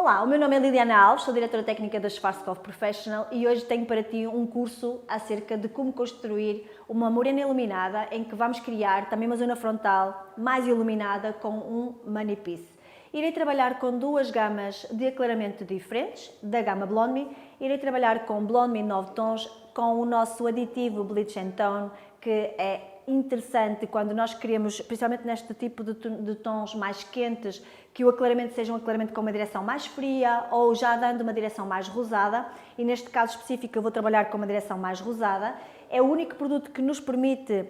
Olá, o meu nome é Liliana Alves, sou diretora técnica da Schwarzkopf Professional e hoje tenho para ti um curso acerca de como construir uma morena iluminada em que vamos criar também uma zona frontal mais iluminada com um money piece. Irei trabalhar com duas gamas de aclaramento diferentes, da gama Blonde Me. Irei trabalhar com Blonde Me 9 tons, com o nosso aditivo Bleach and Tone, que é interessante quando nós queremos, principalmente neste tipo de tons mais quentes, que o aclaramento seja um aclaramento com uma direção mais fria ou já dando uma direção mais rosada, e neste caso específico eu vou trabalhar com uma direção mais rosada. É o único produto que nos permite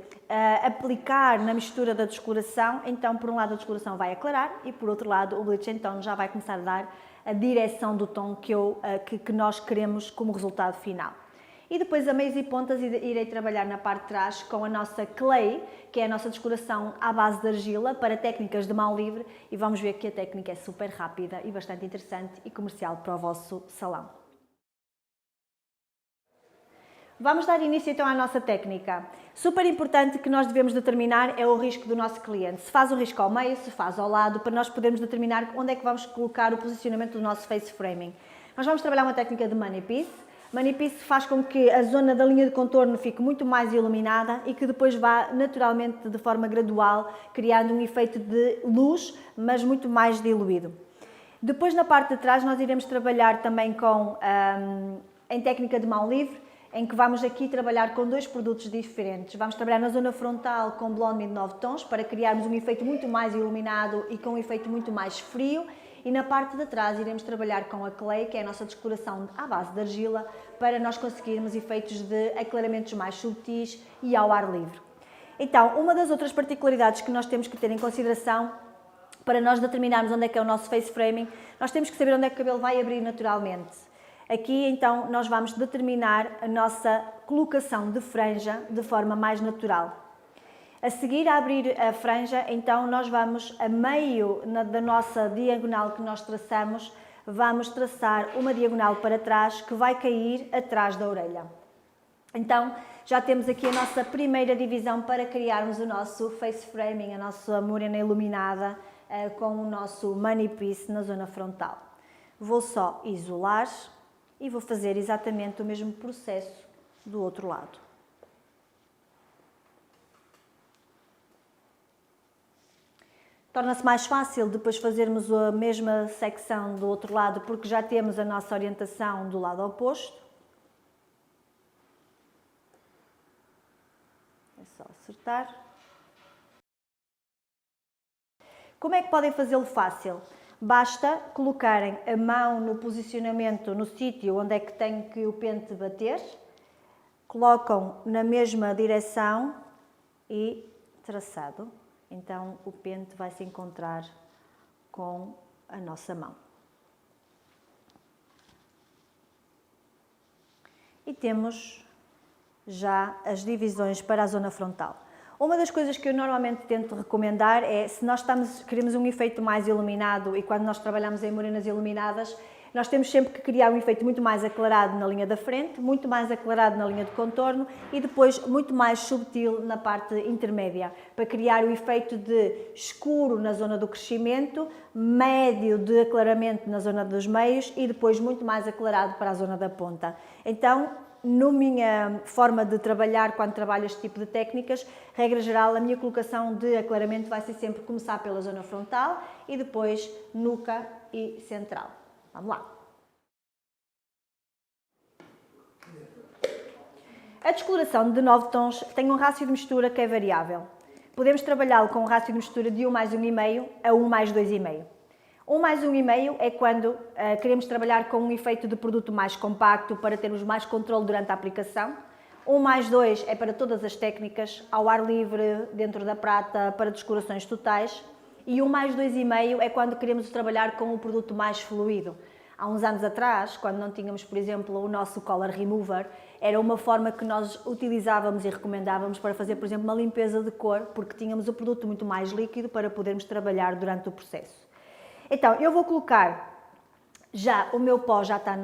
aplicar na mistura da descoloração, então por um lado a descoloração vai aclarar e por outro lado o Bleach and Tone já vai começar a dar a direção do tom que nós queremos como resultado final. E depois a meios e pontas irei trabalhar na parte de trás com a nossa clay, que é a nossa descoloração à base de argila para técnicas de mão livre, e vamos ver que a técnica é super rápida e bastante interessante e comercial para o vosso salão. Vamos dar início então à nossa técnica. Super importante que nós devemos determinar é o risco do nosso cliente. Se faz o risco ao meio, se faz ao lado, para nós podermos determinar onde é que vamos colocar o posicionamento do nosso face framing. Nós vamos trabalhar uma técnica de money piece. Money piece faz com que a zona da linha de contorno fique muito mais iluminada e que depois vá naturalmente, de forma gradual, criando um efeito de luz, mas muito mais diluído. Depois na parte de trás nós iremos trabalhar também em técnica de mão livre, em que vamos aqui trabalhar com dois produtos diferentes. Vamos trabalhar na zona frontal com Blonde Me de 9 tons, para criarmos um efeito muito mais iluminado e com um efeito muito mais frio. E na parte de trás iremos trabalhar com a clay, que é a nossa descoloração à base de argila, para nós conseguirmos efeitos de aclaramentos mais sutis e ao ar livre. Então, uma das outras particularidades que nós temos que ter em consideração para nós determinarmos onde é que é o nosso face framing, nós temos que saber onde é que o cabelo vai abrir naturalmente. Aqui, então, nós vamos determinar a nossa colocação de franja de forma mais natural. A seguir a abrir a franja, então nós vamos a meio da nossa diagonal que nós traçamos, vamos traçar uma diagonal para trás que vai cair atrás da orelha. Então já temos aqui a nossa primeira divisão para criarmos o nosso face framing, a nossa morena iluminada com o nosso money piece na zona frontal. Vou só isolar e vou fazer exatamente o mesmo processo do outro lado. Torna-se mais fácil depois fazermos a mesma secção do outro lado, porque já temos a nossa orientação do lado oposto. É só acertar. Como é que podem fazê-lo fácil? Basta colocarem a mão no posicionamento, no sítio onde é que tem que o pente bater, colocam na mesma direção e traçado. Então o pente vai se encontrar com a nossa mão. E temos já as divisões para a zona frontal. Uma das coisas que eu normalmente tento recomendar é, se nós queremos um efeito mais iluminado e quando nós trabalhamos em morenas iluminadas, nós temos sempre que criar um efeito muito mais aclarado na linha da frente, muito mais aclarado na linha de contorno e depois muito mais subtil na parte intermédia, para criar o efeito de escuro na zona do crescimento, médio de aclaramento na zona dos meios e depois muito mais aclarado para a zona da ponta. Então, na minha forma de trabalhar, quando trabalho este tipo de técnicas, regra geral, a minha colocação de aclaramento vai ser sempre começar pela zona frontal e depois nuca e central. Vamos lá. A descoloração de 9 tons tem um rácio de mistura que é variável. Podemos trabalhá-lo com um rácio de mistura de 1 mais 1,5 a 1 mais 2,5. 1 mais 1,5 é quando queremos trabalhar com um efeito de produto mais compacto para termos mais controle durante a aplicação. 1 mais 2 é para todas as técnicas, ao ar livre, dentro da prata, para descolorações totais. E 1 mais 2,5 é quando queremos trabalhar com o produto mais fluido. Há uns anos atrás, quando não tínhamos, por exemplo, o nosso Color Remover, era uma forma que nós utilizávamos e recomendávamos para fazer, por exemplo, uma limpeza de cor, porque tínhamos o produto muito mais líquido para podermos trabalhar durante o processo. Então, eu vou colocar, o meu pó já está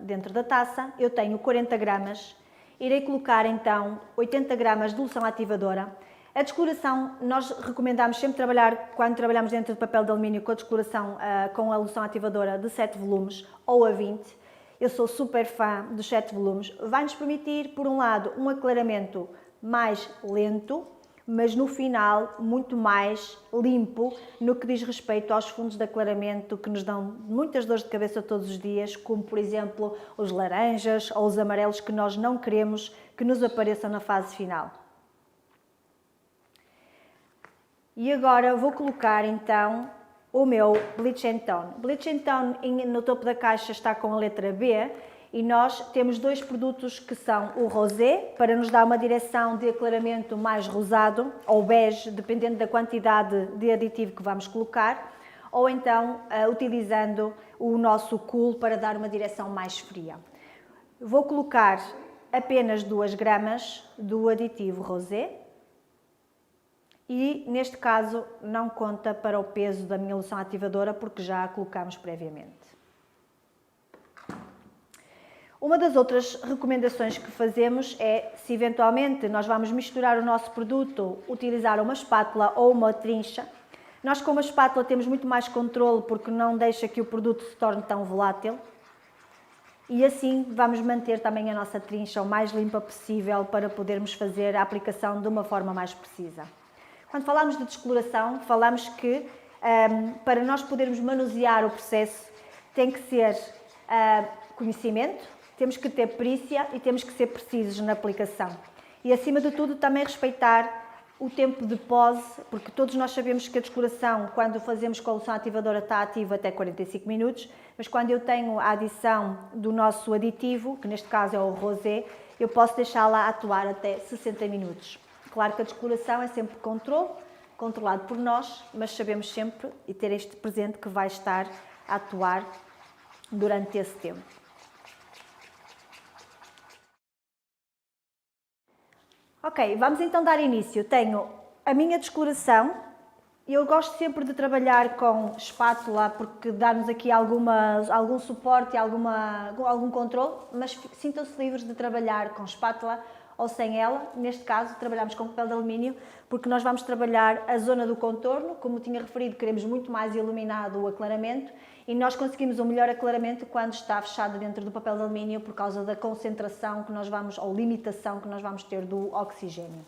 dentro da taça, eu tenho 40 gramas, irei colocar então 80 gramas de loção ativadora. A descoloração, nós recomendamos sempre trabalhar, quando trabalhamos dentro de papel de alumínio, com a descoloração com a loção ativadora de 7 volumes ou a 20. Eu sou super fã dos 7 volumes. Vai-nos permitir, por um lado, um aclaramento mais lento, mas no final muito mais limpo no que diz respeito aos fundos de aclaramento que nos dão muitas dores de cabeça todos os dias, como por exemplo os laranjas ou os amarelos que nós não queremos que nos apareçam na fase final. E agora vou colocar então o meu Bleach and Tone. Bleach and Tone no topo da caixa está com a letra B e nós temos dois produtos que são o rosé, para nos dar uma direção de aclaramento mais rosado ou bege, dependendo da quantidade de aditivo que vamos colocar, ou então utilizando o nosso cool para dar uma direção mais fria. Vou colocar apenas 2 gramas do aditivo rosé. E, neste caso, não conta para o peso da minha loção ativadora, porque já a colocamos previamente. Uma das outras recomendações que fazemos é, se eventualmente nós vamos misturar o nosso produto, utilizar uma espátula ou uma trincha. Nós com uma espátula temos muito mais controle, porque não deixa que o produto se torne tão volátil. E assim vamos manter também a nossa trincha o mais limpa possível para podermos fazer a aplicação de uma forma mais precisa. Quando falamos de descoloração, falamos que para nós podermos manusear o processo tem que ser conhecimento, temos que ter perícia e temos que ser precisos na aplicação. E acima de tudo também respeitar o tempo de pose, porque todos nós sabemos que a descoloração, quando fazemos com a loção ativadora, está ativa até 45 minutos, mas quando eu tenho a adição do nosso aditivo, que neste caso é o rosé, eu posso deixá-la atuar até 60 minutos. Claro que a descoloração é sempre controlado por nós, mas sabemos sempre e ter este presente que vai estar a atuar durante esse tempo. Ok, vamos então dar início. Tenho a minha descoloração. Eu gosto sempre de trabalhar com espátula porque dá-nos aqui algum suporte e algum controle, mas sintam-se livres de trabalhar com espátula ou sem ela. Neste caso, trabalhamos com papel de alumínio porque nós vamos trabalhar a zona do contorno. Como tinha referido, queremos muito mais iluminado o aclaramento e nós conseguimos um melhor aclaramento quando está fechado dentro do papel de alumínio por causa da concentração que nós vamos, ou limitação que nós vamos ter do oxigênio.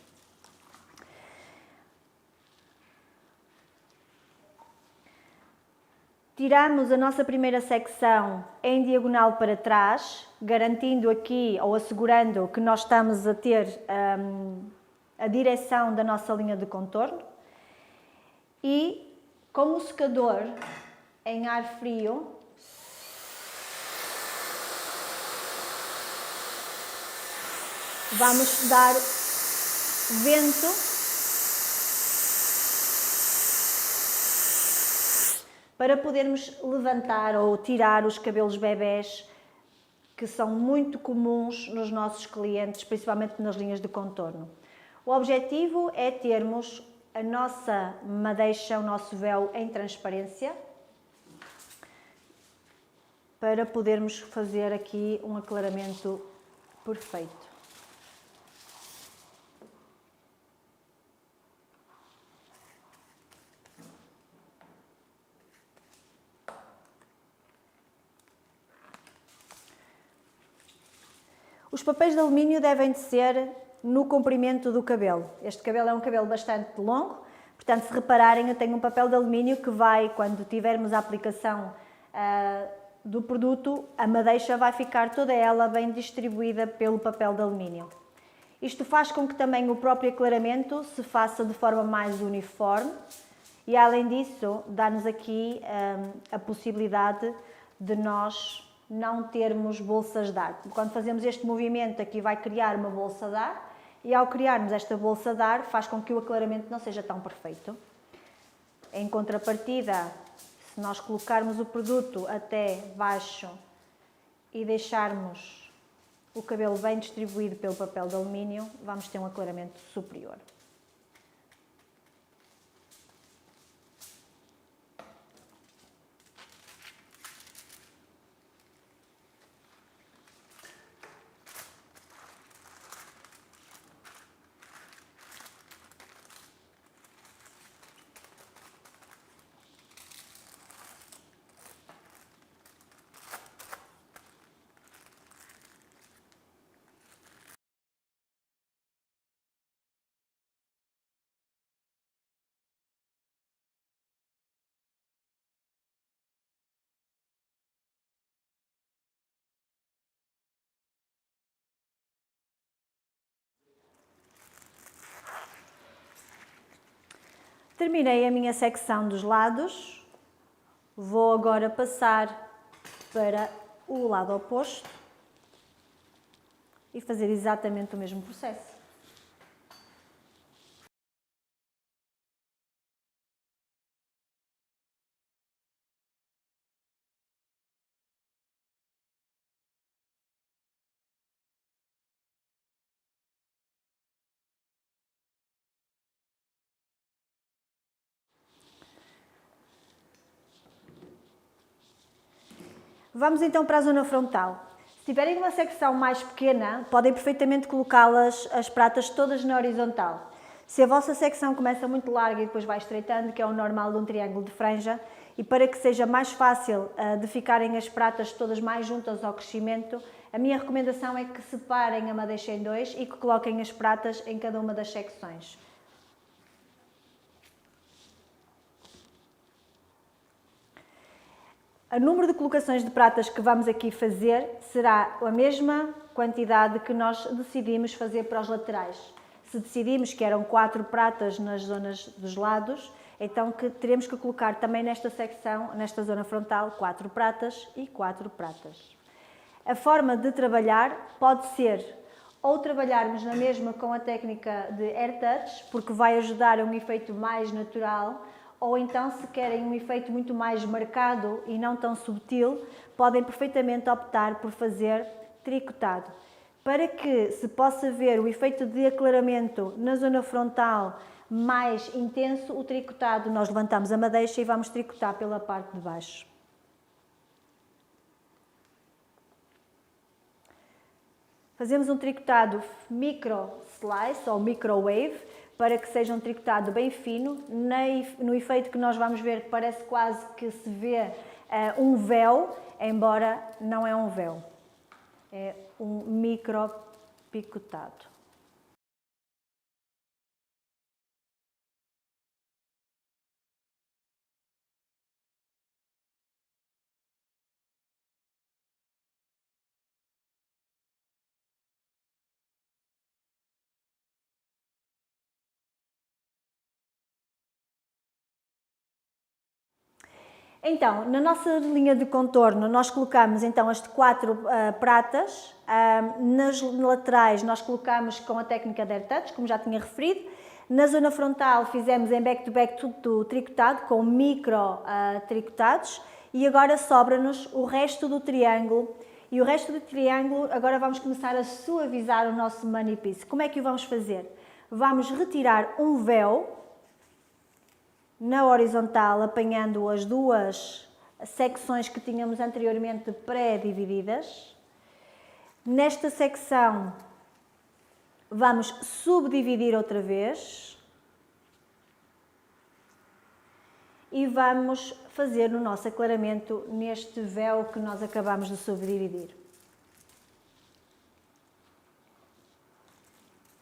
Tiramos a nossa primeira secção em diagonal para trás, garantindo aqui ou assegurando que nós estamos a ter a direção da nossa linha de contorno. E com o secador em ar frio, vamos dar vento para podermos levantar ou tirar os cabelos bebés que são muito comuns nos nossos clientes, principalmente nas linhas de contorno. O objetivo é termos a nossa madeixa, o nosso véu em transparência, para podermos fazer aqui um aclaramento perfeito. Os papéis de alumínio devem de ser no comprimento do cabelo. Este cabelo é um cabelo bastante longo, portanto, se repararem, eu tenho um papel de alumínio que vai, quando tivermos a aplicação do produto, a madeixa vai ficar toda ela bem distribuída pelo papel de alumínio. Isto faz com que também o próprio aclaramento se faça de forma mais uniforme e, além disso, dá-nos aqui a possibilidade de nós não termos bolsas de ar. Quando fazemos este movimento aqui vai criar uma bolsa de ar e ao criarmos esta bolsa de ar faz com que o aclaramento não seja tão perfeito. Em contrapartida, se nós colocarmos o produto até baixo e deixarmos o cabelo bem distribuído pelo papel de alumínio, vamos ter um aclaramento superior. Terminei a minha secção dos lados, vou agora passar para o lado oposto e fazer exatamente o mesmo processo. Vamos então para a zona frontal. Se tiverem uma secção mais pequena, podem perfeitamente colocá-las, as pratas todas na horizontal. Se a vossa secção começa muito larga e depois vai estreitando, que é o normal de um triângulo de franja, e para que seja mais fácil de ficarem as pratas todas mais juntas ao crescimento, a minha recomendação é que separem a madeixa em dois e que coloquem as pratas em cada uma das secções. O número de colocações de pratas que vamos aqui fazer será a mesma quantidade que nós decidimos fazer para os laterais. Se decidimos que eram 4 pratas nas zonas dos lados, então teremos que colocar também nesta secção, nesta zona frontal, 4 pratas e 4 pratas. A forma de trabalhar pode ser ou trabalharmos na mesma com a técnica de Air Touch, porque vai ajudar a um efeito mais natural, ou então, se querem um efeito muito mais marcado e não tão subtil, podem perfeitamente optar por fazer tricotado. Para que se possa ver o efeito de aclaramento na zona frontal mais intenso, o tricotado, nós levantamos a madeixa e vamos tricotar pela parte de baixo. Fazemos um tricotado micro slice ou microwave, para que seja um tricotado bem fino, no efeito que nós vamos ver, parece quase que se vê um véu, embora não é um véu, é um micro picotado. Então, na nossa linha de contorno, nós colocamos então as 4 pratas, nas laterais nós colocamos com a técnica de Air Touch, como já tinha referido, na zona frontal fizemos em back-to-back tudo tricotado, com micro tricotados, e agora sobra-nos o resto do triângulo, e o resto do triângulo agora vamos começar a suavizar o nosso money piece. Como é que o vamos fazer? Vamos retirar um véu na horizontal, apanhando as 2 secções que tínhamos anteriormente pré-divididas. Nesta secção vamos subdividir outra vez e vamos fazer o nosso aclaramento neste véu que nós acabamos de subdividir.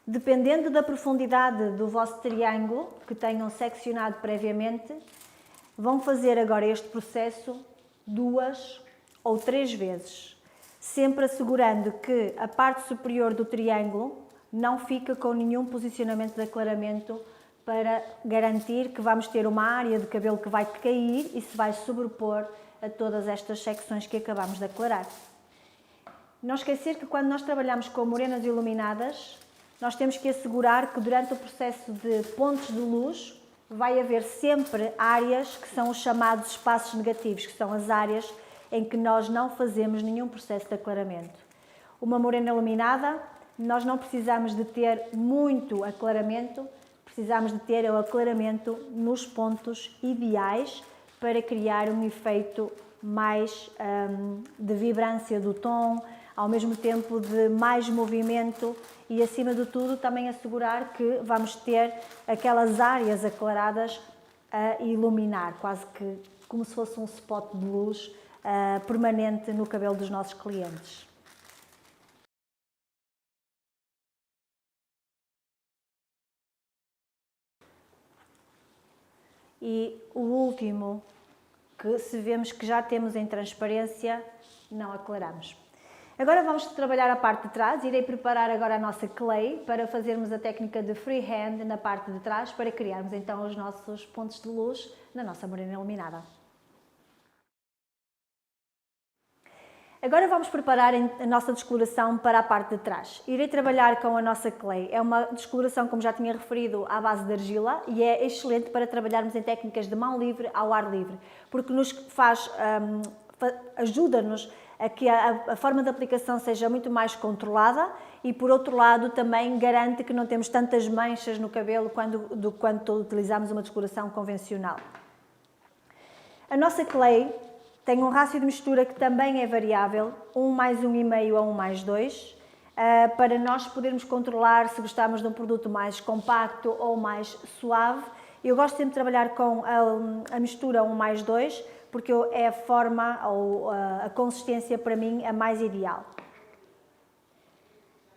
Dependendo da profundidade do vosso triângulo, que tenham seccionado previamente, vão fazer agora este processo 2 ou 3 vezes, sempre assegurando que a parte superior do triângulo não fica com nenhum posicionamento de aclaramento, para garantir que vamos ter uma área de cabelo que vai cair e se vai sobrepor a todas estas secções que acabamos de aclarar. Não esquecer que quando nós trabalhamos com morenas iluminadas, nós temos que assegurar que durante o processo de pontos de luz vai haver sempre áreas que são os chamados espaços negativos, que são as áreas em que nós não fazemos nenhum processo de aclaramento. Uma morena iluminada, nós não precisamos de ter muito aclaramento, precisamos de ter o aclaramento nos pontos ideais para criar um efeito mais de vibrância do tom, ao mesmo tempo de mais movimento e, acima de tudo, também assegurar que vamos ter aquelas áreas aclaradas a iluminar, quase que como se fosse um spot de luz permanente no cabelo dos nossos clientes. E o último, que se vemos que já temos em transparência, não aclaramos. Agora vamos trabalhar a parte de trás. Irei preparar agora a nossa clay para fazermos a técnica de freehand na parte de trás para criarmos então os nossos pontos de luz na nossa morena iluminada. Agora vamos preparar a nossa descoloração para a parte de trás. Irei trabalhar com a nossa clay. É uma descoloração, como já tinha referido, à base de argila e é excelente para trabalharmos em técnicas de mão livre ao ar livre, porque nos ajuda-nos a que a forma de aplicação seja muito mais controlada e, por outro lado, também garante que não temos tantas manchas no cabelo quando utilizamos uma descoloração convencional. A nossa clay tem um rácio de mistura que também é variável, 1+1,5 a 1+2, para nós podermos controlar se gostamos de um produto mais compacto ou mais suave. Eu gosto sempre de trabalhar com a mistura 1+2, porque é a forma ou a consistência para mim a mais ideal.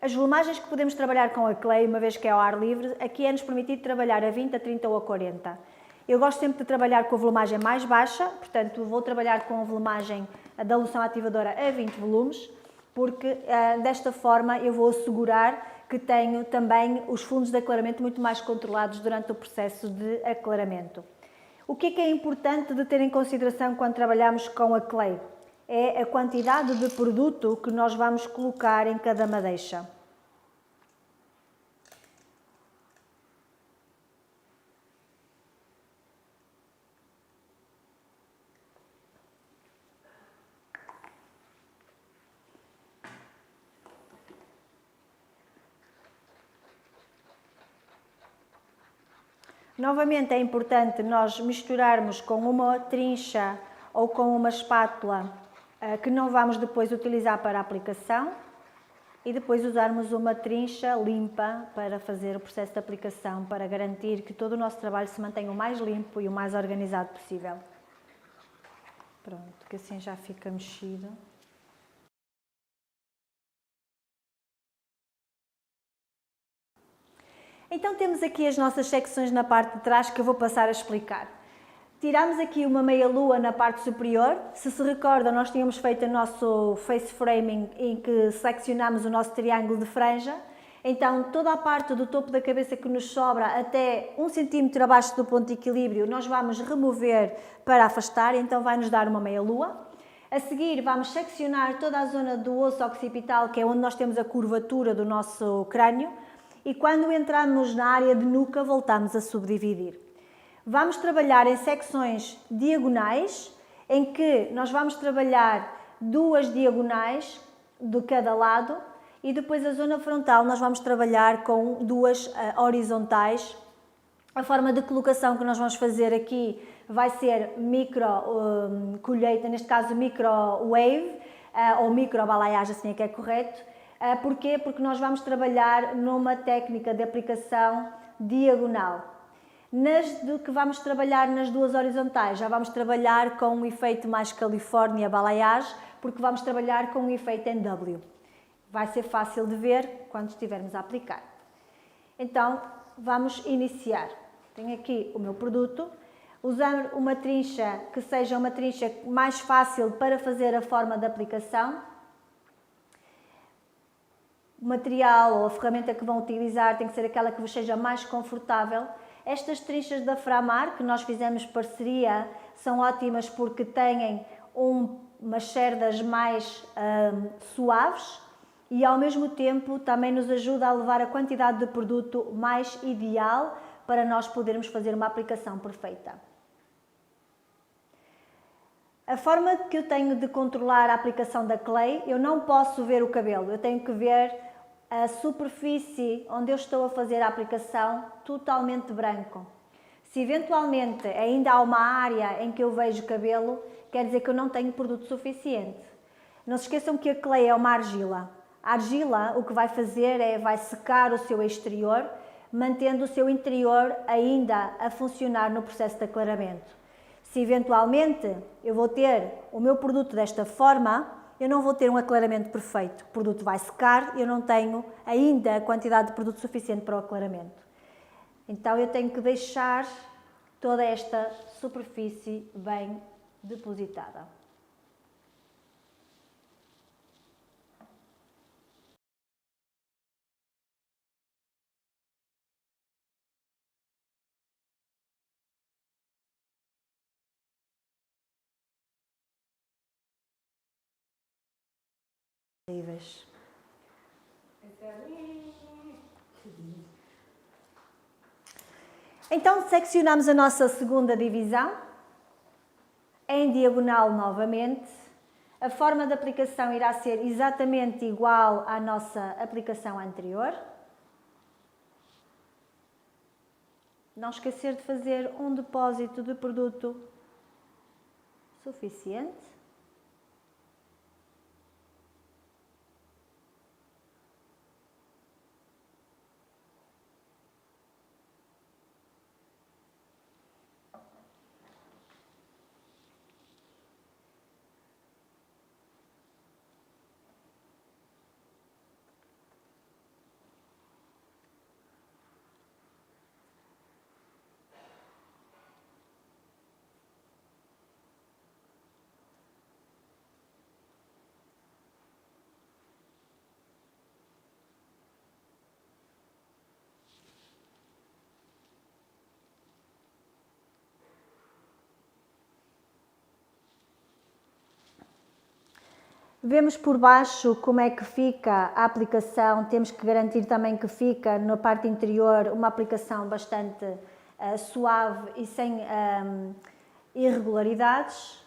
As volumagens que podemos trabalhar com a clay, uma vez que é ao ar livre, aqui é-nos permitido trabalhar a 20, a 30 ou a 40. Eu gosto sempre de trabalhar com a volumagem mais baixa, portanto vou trabalhar com a volumagem da loção ativadora a 20 volumes, porque desta forma eu vou assegurar que tenho também os fundos de aclaramento muito mais controlados durante o processo de aclaramento. O que é importante de ter em consideração quando trabalhamos com a clay? É a quantidade de produto que nós vamos colocar em cada madeixa. Novamente é importante nós misturarmos com uma trincha ou com uma espátula que não vamos depois utilizar para a aplicação e depois usarmos uma trincha limpa para fazer o processo de aplicação, para garantir que todo o nosso trabalho se mantenha o mais limpo e o mais organizado possível. Pronto, que assim já fica mexido. Então temos aqui as nossas secções na parte de trás que eu vou passar a explicar. Tiramos aqui uma meia-lua na parte superior. Se recordam, nós tínhamos feito o nosso face framing em que seccionámos o nosso triângulo de franja. Então toda a parte do topo da cabeça que nos sobra até 1 cm abaixo do ponto de equilíbrio nós vamos remover para afastar, então vai nos dar uma meia-lua. A seguir vamos seccionar toda a zona do osso occipital, que é onde nós temos a curvatura do nosso crânio. E quando entramos na área de nuca, voltamos a subdividir. Vamos trabalhar em secções diagonais, em que nós vamos trabalhar 2 diagonais de cada lado e depois a zona frontal nós vamos trabalhar com 2 horizontais. A forma de colocação que nós vamos fazer aqui vai ser micro colheita, neste caso micro wave ou micro balayage, assim é que é correto. Porquê? Porque nós vamos trabalhar numa técnica de aplicação diagonal. Do que vamos trabalhar nas 2 horizontais, já vamos trabalhar com um efeito mais California balayage, porque vamos trabalhar com um efeito em W. Vai ser fácil de ver quando estivermos a aplicar. Então, vamos iniciar. Tenho aqui o meu produto. Usar uma trincha que seja uma trincha mais fácil para fazer a forma de aplicação. O material ou a ferramenta que vão utilizar tem que ser aquela que vos seja mais confortável. Estas trinchas da Framar, que nós fizemos parceria, são ótimas porque têm umas cerdas mais suaves e ao mesmo tempo também nos ajuda a levar a quantidade de produto mais ideal para nós podermos fazer uma aplicação perfeita. A forma que eu tenho de controlar a aplicação da clay, eu não posso ver o cabelo, eu tenho que ver a superfície onde eu estou a fazer a aplicação totalmente branco. Se eventualmente ainda há uma área em que eu vejo cabelo, quer dizer que eu não tenho produto suficiente. Não se esqueçam que a clay é uma argila. A argila o que vai fazer vai secar o seu exterior, mantendo o seu interior ainda a funcionar no processo de aclaramento. Se eventualmente eu vou ter o meu produto desta forma, eu não vou ter um aclaramento perfeito. O produto vai secar e eu não tenho ainda a quantidade de produto suficiente para o aclaramento. Então eu tenho que deixar toda esta superfície bem depositada. Livres. Então, seccionamos a nossa segunda divisão, em diagonal novamente. A forma de aplicação irá ser exatamente igual à nossa aplicação anterior. Não esquecer de fazer um depósito de produto suficiente. Vemos por baixo como é que fica a aplicação, temos que garantir também que fica na parte interior uma aplicação bastante suave e sem irregularidades,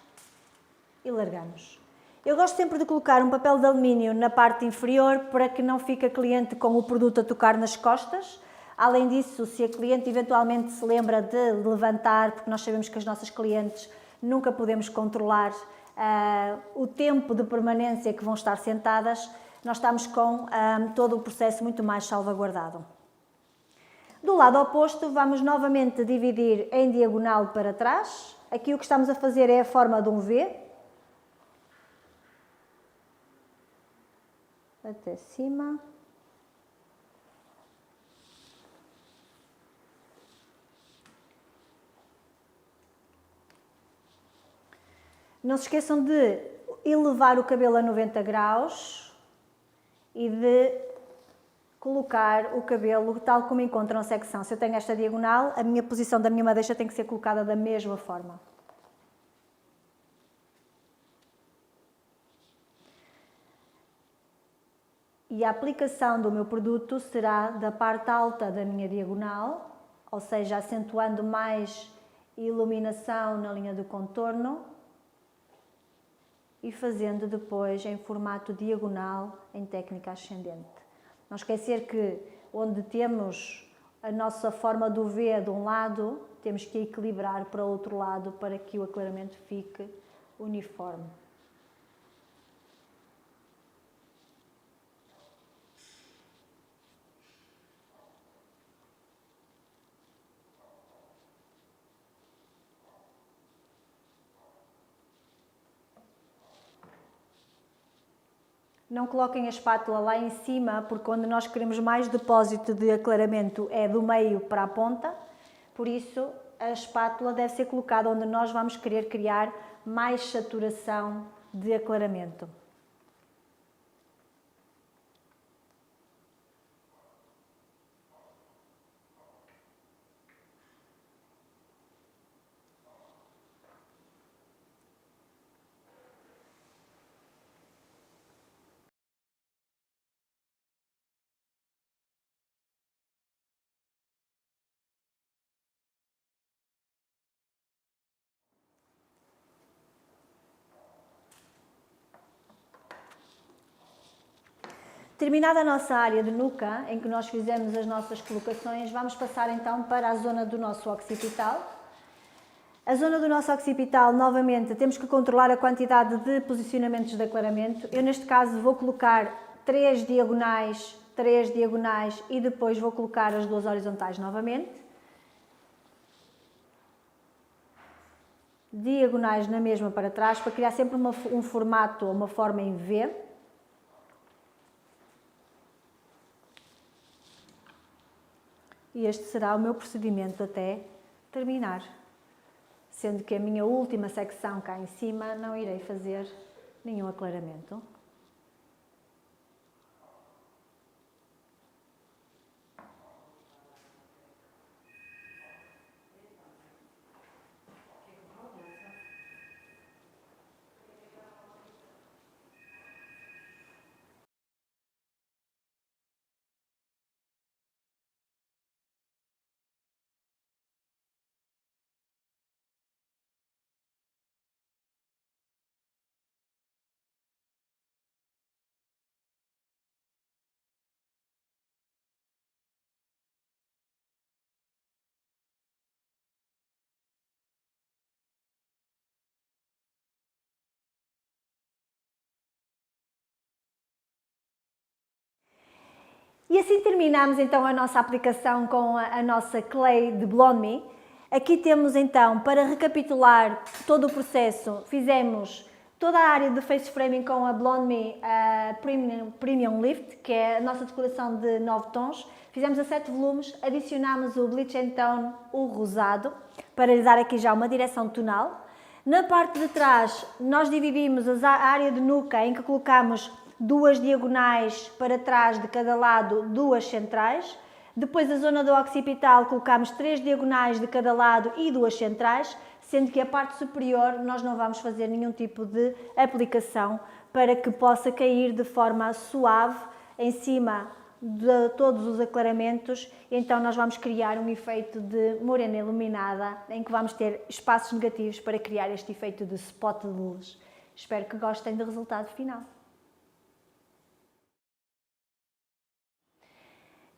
e largamos. Eu gosto sempre de colocar um papel de alumínio na parte inferior para que não fique a cliente com o produto a tocar nas costas. Além disso, se a cliente eventualmente se lembra de levantar, porque nós sabemos que as nossas clientes nunca podemos controlar o tempo de permanência que vão estar sentadas, nós estamos com todo o processo muito mais salvaguardado. Do lado oposto, vamos novamente dividir em diagonal para trás. Aqui o que estamos a fazer é a forma de um V. Até cima. Não se esqueçam de elevar o cabelo a 90 graus e de colocar o cabelo tal como encontram a secção. Se eu tenho esta diagonal, a minha posição da minha madeixa tem que ser colocada da mesma forma. E a aplicação do meu produto será da parte alta da minha diagonal, ou seja, acentuando mais iluminação na linha do contorno e fazendo depois em formato diagonal em técnica ascendente. Não esquecer que onde temos a nossa forma do V de um lado, temos que equilibrar para o outro lado para que o aclaramento fique uniforme. Não coloquem a espátula lá em cima, porque onde nós queremos mais depósito de aclaramento é do meio para a ponta. Por isso, a espátula deve ser colocada onde nós vamos querer criar mais saturação de aclaramento. Terminada a nossa área de nuca, em que nós fizemos as nossas colocações, vamos passar então para a zona do nosso occipital. A zona do nosso occipital, novamente, temos que controlar a quantidade de posicionamentos de aclaramento. Eu, neste caso, vou colocar 3 diagonais e depois vou colocar as 2 horizontais novamente. Diagonais na mesma para trás, para criar sempre um formato ou uma forma em V. E este será o meu procedimento até terminar. Sendo que a minha última secção cá em cima não irei fazer nenhum aclaramento. E assim terminamos então a nossa aplicação com a nossa clay de Blonde Me. Aqui temos então, para recapitular todo o processo, fizemos toda a área de face framing com a Blonde Me Premium Lift, que é a nossa decoração de 9 tons. Fizemos a 7 volumes, adicionámos o Bleach and Tone, o rosado, para lhe dar aqui já uma direção tonal. Na parte de trás, nós dividimos a área de nuca, em que colocamos 2 diagonais para trás de cada lado, 2 centrais. Depois a zona do occipital colocamos 3 diagonais de cada lado e 2 centrais, sendo que a parte superior nós não vamos fazer nenhum tipo de aplicação para que possa cair de forma suave em cima de todos os aclaramentos. Então nós vamos criar um efeito de morena iluminada, em que vamos ter espaços negativos para criar este efeito de spot de luz. Espero que gostem do resultado final.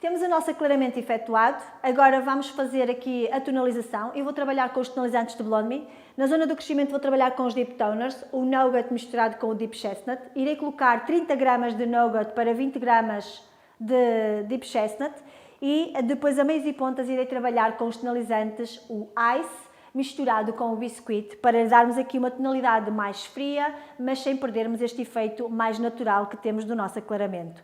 Temos o nosso aclaramento efetuado, agora vamos fazer aqui a tonalização. Eu vou trabalhar com os tonalizantes de Blonde Me. Na zona do crescimento vou trabalhar com os Deep Toners, o Nougat misturado com o Deep Chestnut. Irei colocar 30 gramas de Nougat para 20 gramas de Deep Chestnut e depois a meios e pontas irei trabalhar com os tonalizantes, o Ice misturado com o Biscuit, para darmos aqui uma tonalidade mais fria, mas sem perdermos este efeito mais natural que temos do nosso aclaramento.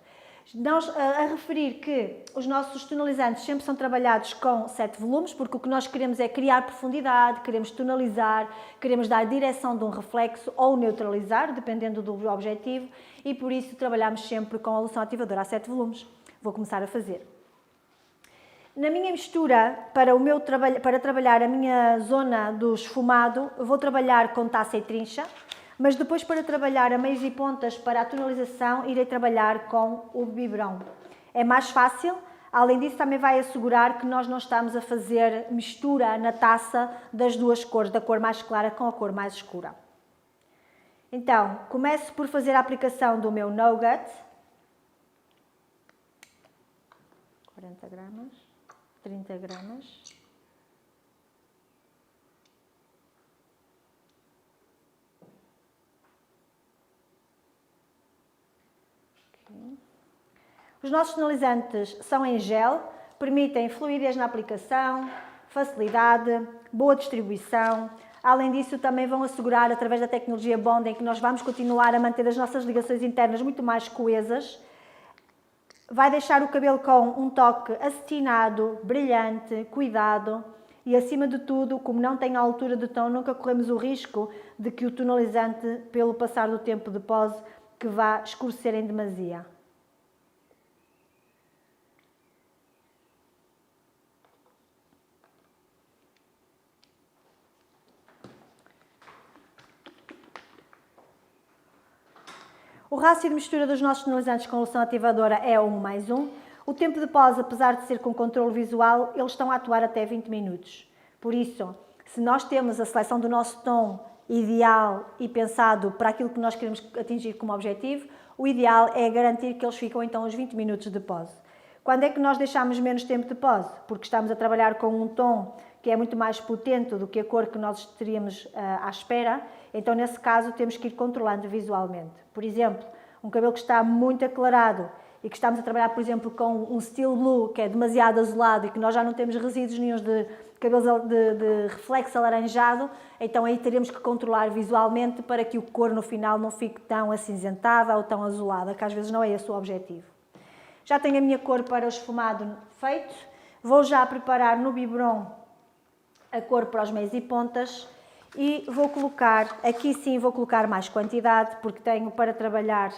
Nós, a referir que os nossos tonalizantes sempre são trabalhados com 7 volumes, porque o que nós queremos é criar profundidade, queremos tonalizar, queremos dar direção de um reflexo ou neutralizar, dependendo do objetivo, e por isso trabalhamos sempre com a loção ativadora a 7 volumes. Vou começar a fazer. Na minha mistura, para trabalhar a minha zona do esfumado, eu vou trabalhar com taça e trincha. Mas depois, para trabalhar a meios e pontas para a tonalização, irei trabalhar com o biberão. É mais fácil, além disso também vai assegurar que nós não estamos a fazer mistura na taça das duas cores, da cor mais clara com a cor mais escura. Então, começo por fazer a aplicação do meu Nougat. 40 gramas, 30 gramas. Os nossos tonalizantes são em gel, permitem fluidez na aplicação, facilidade, boa distribuição. Além disso, também vão assegurar, através da tecnologia bonding, que nós vamos continuar a manter as nossas ligações internas muito mais coesas. Vai deixar o cabelo com um toque acetinado, brilhante, cuidado e, acima de tudo, como não tem a altura de tom, nunca corremos o risco de que o tonalizante, pelo passar do tempo de pose, que vá escurecer em demasia. O rácio de mistura dos nossos tonalizantes com loção ativadora é 1+1. O tempo de pose, apesar de ser com controle visual, eles estão a atuar até 20 minutos. Por isso, se nós temos a seleção do nosso tom ideal e pensado para aquilo que nós queremos atingir como objetivo, o ideal é garantir que eles ficam então os 20 minutos de pose. Quando é que nós deixamos menos tempo de pose? Porque estamos a trabalhar com um tom que é muito mais potente do que a cor que nós teríamos à espera, então nesse caso temos que ir controlando visualmente. Por exemplo, um cabelo que está muito aclarado e que estamos a trabalhar, por exemplo, com um steel blue que é demasiado azulado e que nós já não temos resíduos nenhuns de cabelos de reflexo alaranjado, então aí teremos que controlar visualmente para que a cor no final não fique tão acinzentada ou tão azulada, que às vezes não é esse o objetivo. Já tenho a minha cor para o esfumado feito, vou já preparar no biberon a cor para os meios e pontas e vou colocar, aqui sim vou colocar mais quantidade, porque tenho para trabalhar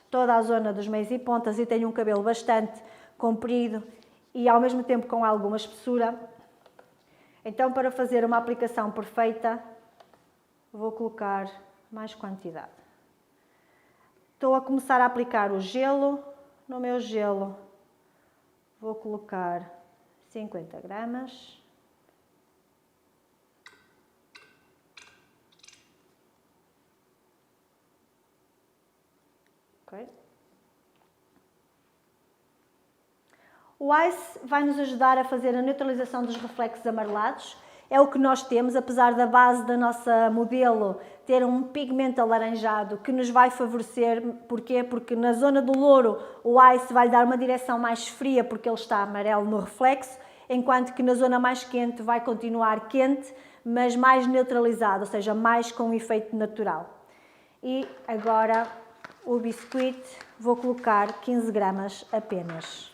toda a zona dos meios e pontas e tenho um cabelo bastante comprido e ao mesmo tempo com alguma espessura. Então, para fazer uma aplicação perfeita, vou colocar mais quantidade. Estou a começar a aplicar o gelo. No meu gelo vou colocar 50 gramas. Okay. O Ice vai nos ajudar a fazer a neutralização dos reflexos amarelados. é o que nós temos, apesar da base da nossa modelo ter um pigmento alaranjado que nos vai favorecer. Porquê? Porque na zona do louro o Ice vai dar uma direção mais fria porque ele está amarelo no reflexo, enquanto que na zona mais quente vai continuar quente, mas mais neutralizado, ou seja, mais com um efeito natural. E agora o biscuit, vou colocar 15 gramas apenas.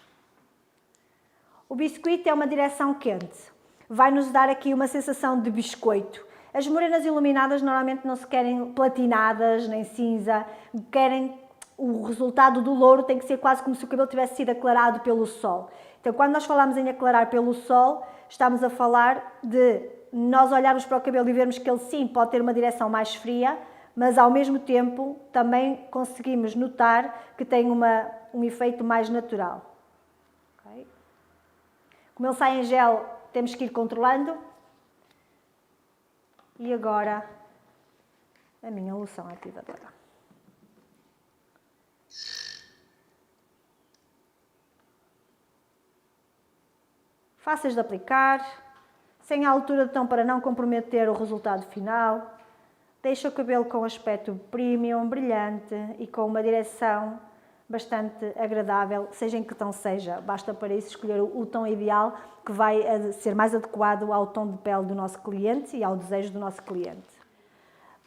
O biscuit é uma direção quente, vai nos dar aqui uma sensação de biscoito. As morenas iluminadas normalmente não se querem platinadas nem cinza, querem o resultado do louro, tem que ser quase como se o cabelo tivesse sido aclarado pelo sol. Então, quando nós falamos em aclarar pelo sol, estamos a falar de nós olharmos para o cabelo e vermos que ele sim pode ter uma direção mais fria, mas ao mesmo tempo também conseguimos notar que tem um efeito mais natural. Okay? Como ele sai em gel, temos que ir controlando. E agora a minha loção ativadora. Fáceis de aplicar, sem a altura de tom para não comprometer o resultado final. Deixa o cabelo com aspecto premium, brilhante e com uma direção bastante agradável, seja em que tom seja. Basta para isso escolher o tom ideal que vai ser mais adequado ao tom de pele do nosso cliente e ao desejo do nosso cliente.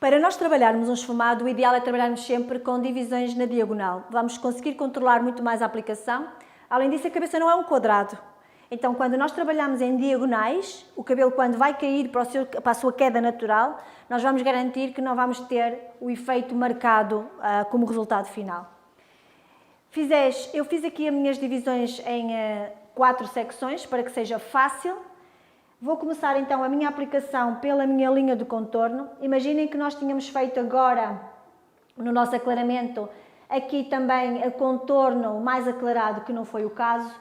Para nós trabalharmos um esfumado, o ideal é trabalharmos sempre com divisões na diagonal. Vamos conseguir controlar muito mais a aplicação. Além disso, a cabeça não é um quadrado. Então, quando nós trabalhamos em diagonais, o cabelo, quando vai cair para a sua queda natural, nós vamos garantir que não vamos ter o efeito marcado como resultado final. Eu fiz aqui as minhas divisões em 4 secções para que seja fácil. Vou começar então a minha aplicação pela minha linha de contorno. Imaginem que nós tínhamos feito agora, no nosso aclaramento, aqui também a contorno mais aclarado, que não foi o caso.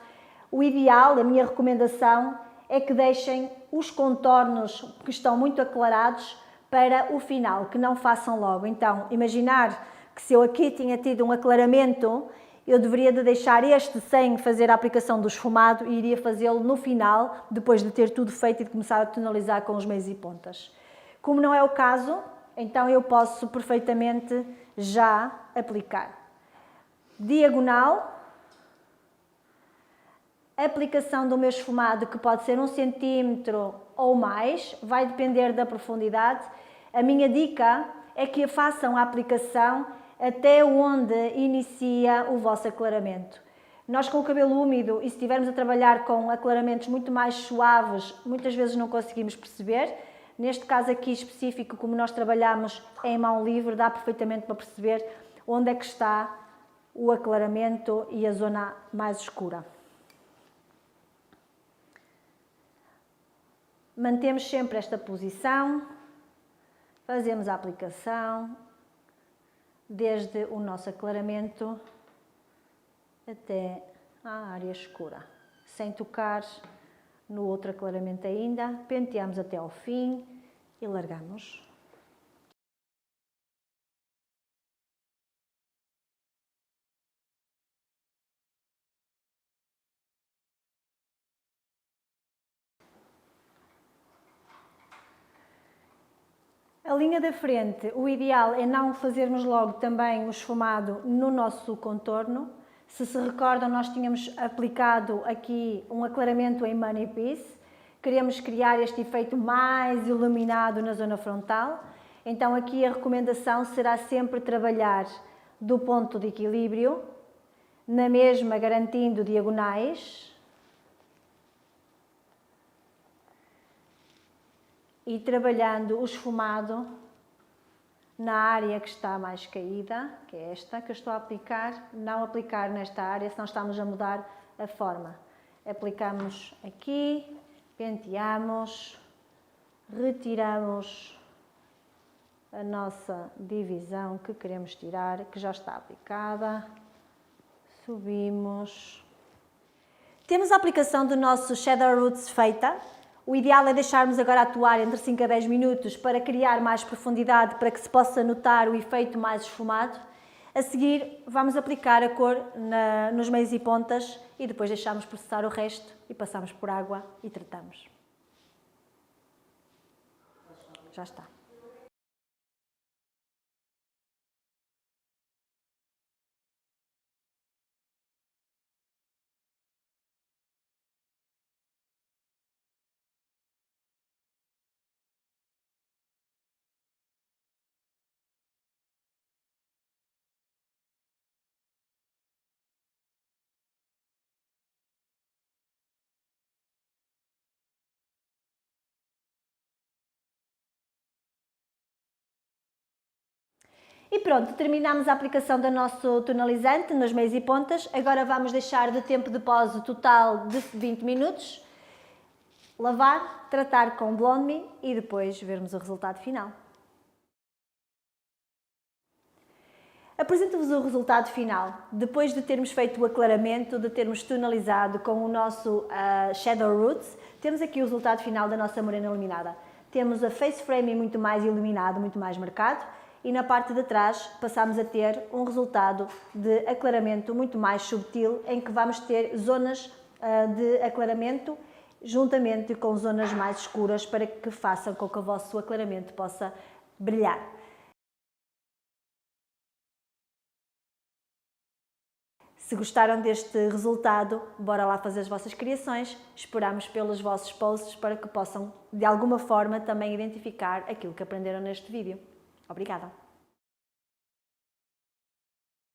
O ideal, a minha recomendação, é que deixem os contornos que estão muito aclarados para o final, que não façam logo. Então, imaginar que se eu aqui tinha tido um aclaramento, eu deveria de deixar este sem fazer a aplicação do esfumado e iria fazê-lo no final, depois de ter tudo feito e de começar a tonalizar com os meios e pontas. Como não é o caso, então eu posso perfeitamente já aplicar. Diagonal. Aplicação do meu esfumado, que pode ser 1 centímetro ou mais, vai depender da profundidade. A minha dica é que façam a aplicação até onde inicia o vosso aclaramento. Nós com o cabelo úmido, e se estivermos a trabalhar com aclaramentos muito mais suaves, muitas vezes não conseguimos perceber. Neste caso aqui específico, como nós trabalhamos em mão livre, dá perfeitamente para perceber onde é que está o aclaramento e a zona mais escura. Mantemos sempre esta posição, fazemos a aplicação desde o nosso aclaramento até à área escura, sem tocar no outro aclaramento ainda. Penteamos até ao fim e largamos. A linha da frente, o ideal é não fazermos logo também o esfumado no nosso contorno. Se recordam, nós tínhamos aplicado aqui um aclaramento em Money Piece. Queremos criar este efeito mais iluminado na zona frontal. Então aqui a recomendação será sempre trabalhar do ponto de equilíbrio, na mesma garantindo diagonais. E trabalhando o esfumado na área que está mais caída, que é esta que eu estou a aplicar, não aplicar nesta área, senão estamos a mudar a forma. Aplicamos aqui, penteamos, retiramos a nossa divisão que queremos tirar, que já está aplicada, subimos. Temos a aplicação do nosso Shadow Roots feita. O ideal é deixarmos agora atuar entre 5 a 10 minutos para criar mais profundidade, para que se possa notar o efeito mais esfumado. A seguir, vamos aplicar a cor nos meios e pontas e depois deixamos processar o resto e passamos por água e tratamos. já está. E pronto, terminamos a aplicação do nosso tonalizante nos meios e pontas. Agora vamos deixar de tempo de pose total de 20 minutos, lavar, tratar com Blonde Me e depois vermos o resultado final. Apresento-vos o resultado final. Depois de termos feito o aclaramento, de termos tonalizado com o nosso Shadow Roots, temos aqui o resultado final da nossa morena iluminada. Temos a face framing muito mais iluminado, muito mais marcado, e na parte de trás passamos a ter um resultado de aclaramento muito mais subtil, em que vamos ter zonas de aclaramento juntamente com zonas mais escuras para que façam com que o vosso aclaramento possa brilhar. Se gostaram deste resultado, bora lá fazer as vossas criações. Esperamos pelos vossos posts para que possam, de alguma forma, também identificar aquilo que aprenderam neste vídeo. Obrigada!